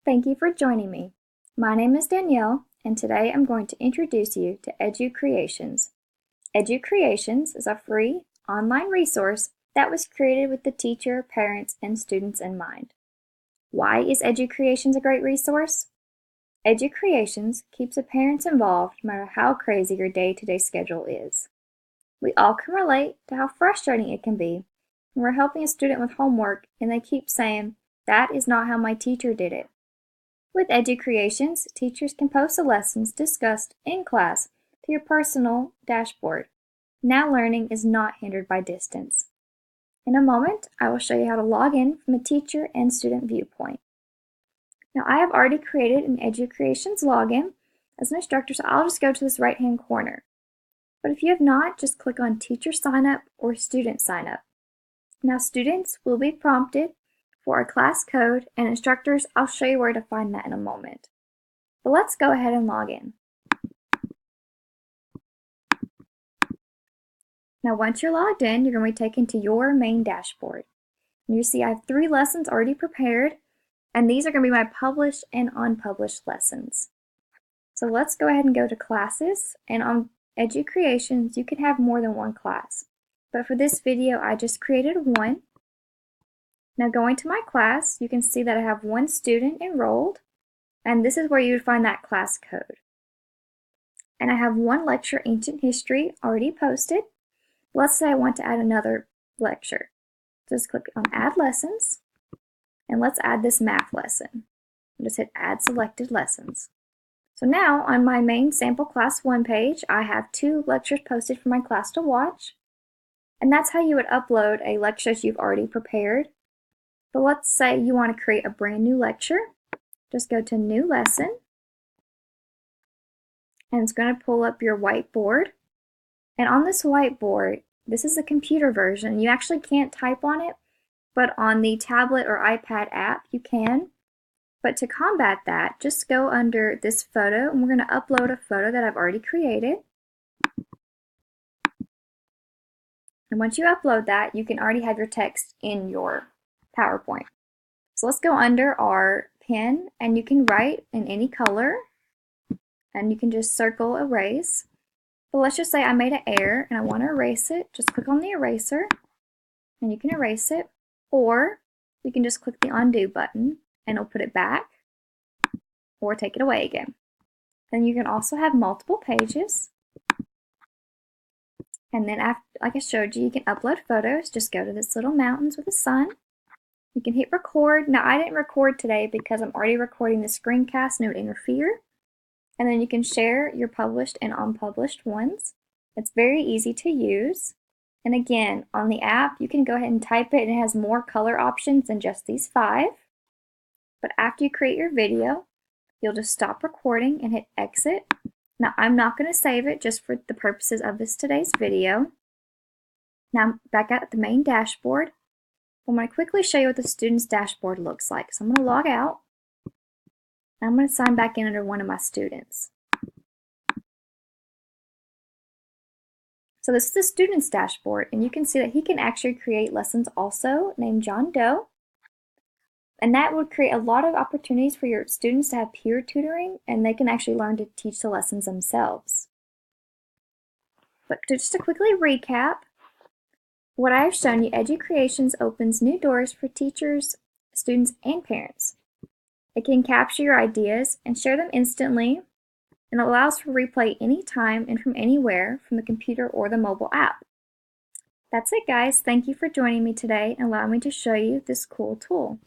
Thank you for joining me. My name is Danielle, and today I'm going to introduce you to Educreations. Educreations is a free online resource that was created with the teacher, parents, and students in mind. Why is Educreations a great resource? Educreations keeps the parents involved no matter how crazy your day-to-day schedule is. We all can relate to how frustrating it can be when we're helping a student with homework and they keep saying, "That is not how my teacher did it." With Educreations, teachers can post the lessons discussed in class to your personal dashboard. Now learning is not hindered by distance. In a moment, I will show you how to log in from a teacher and student viewpoint. Now I have already created an Educreations login as an instructor, so I'll just go to this right-hand corner. But if you have not, just click on Teacher Sign Up or Student Sign Up. Now students will be prompted for a class code, and instructors, I'll show you where to find that in a moment. But let's go ahead and log in. Now once you're logged in, you're going to be taken to your main dashboard. And you see I have 3 lessons already prepared, and these are going to be my published and unpublished lessons. So let's go ahead and go to classes, and on Educreations you can have more than one class. But for this video I just created one. Now going to my class, you can see that I have 1 student enrolled, and this is where you would find that class code. And I have 1 lecture, Ancient History, already posted. Let's say I want to add another lecture. Just click on Add Lessons, and let's add this math lesson. Just hit Add Selected Lessons. So now on my main sample class 1 page, I have 2 lectures posted for my class to watch. And that's how you would upload a lecture that you've already prepared. But let's say you want to create a brand new lecture. Just go to New Lesson, and it's going to pull up your whiteboard. And on this whiteboard, this is a computer version. You actually can't type on it, but on the tablet or iPad app, you can. But to combat that, just go under this photo, and we're going to upload a photo that I've already created. And once you upload that, you can already have your text in your PowerPoint. So let's go under our pen, and you can write in any color, and you can just circle erase. But let's just say I made an error and I want to erase it. Just click on the eraser and you can erase it, or you can just click the undo button and it'll put it back or take it away again. Then you can also have multiple pages. And then after, like I showed you, you can upload photos. Just go to this little mountains with a sun. You can hit record. Now I didn't record today because I'm already recording the screencast and it would interfere. And then you can share your published and unpublished ones. It's very easy to use. And again, on the app, you can go ahead and type it, and it has more color options than just these 5. But after you create your video, you'll just stop recording and hit exit. Now I'm not going to save it just for the purposes of today's video. Now I'm back at the main dashboard. I'm going to quickly show you what the student's dashboard looks like. So I'm going to log out. I'm going to sign back in under one of my students. So this is the student's dashboard, and you can see that he can actually create lessons also, named John Doe. And that would create a lot of opportunities for your students to have peer tutoring, and they can actually learn to teach the lessons themselves. But just to quickly recap, what I have shown you, Educreations opens new doors for teachers, students, and parents. It can capture your ideas and share them instantly, and allows for replay anytime and from anywhere from the computer or the mobile app. That's it, guys. Thank you for joining me today and allowing me to show you this cool tool.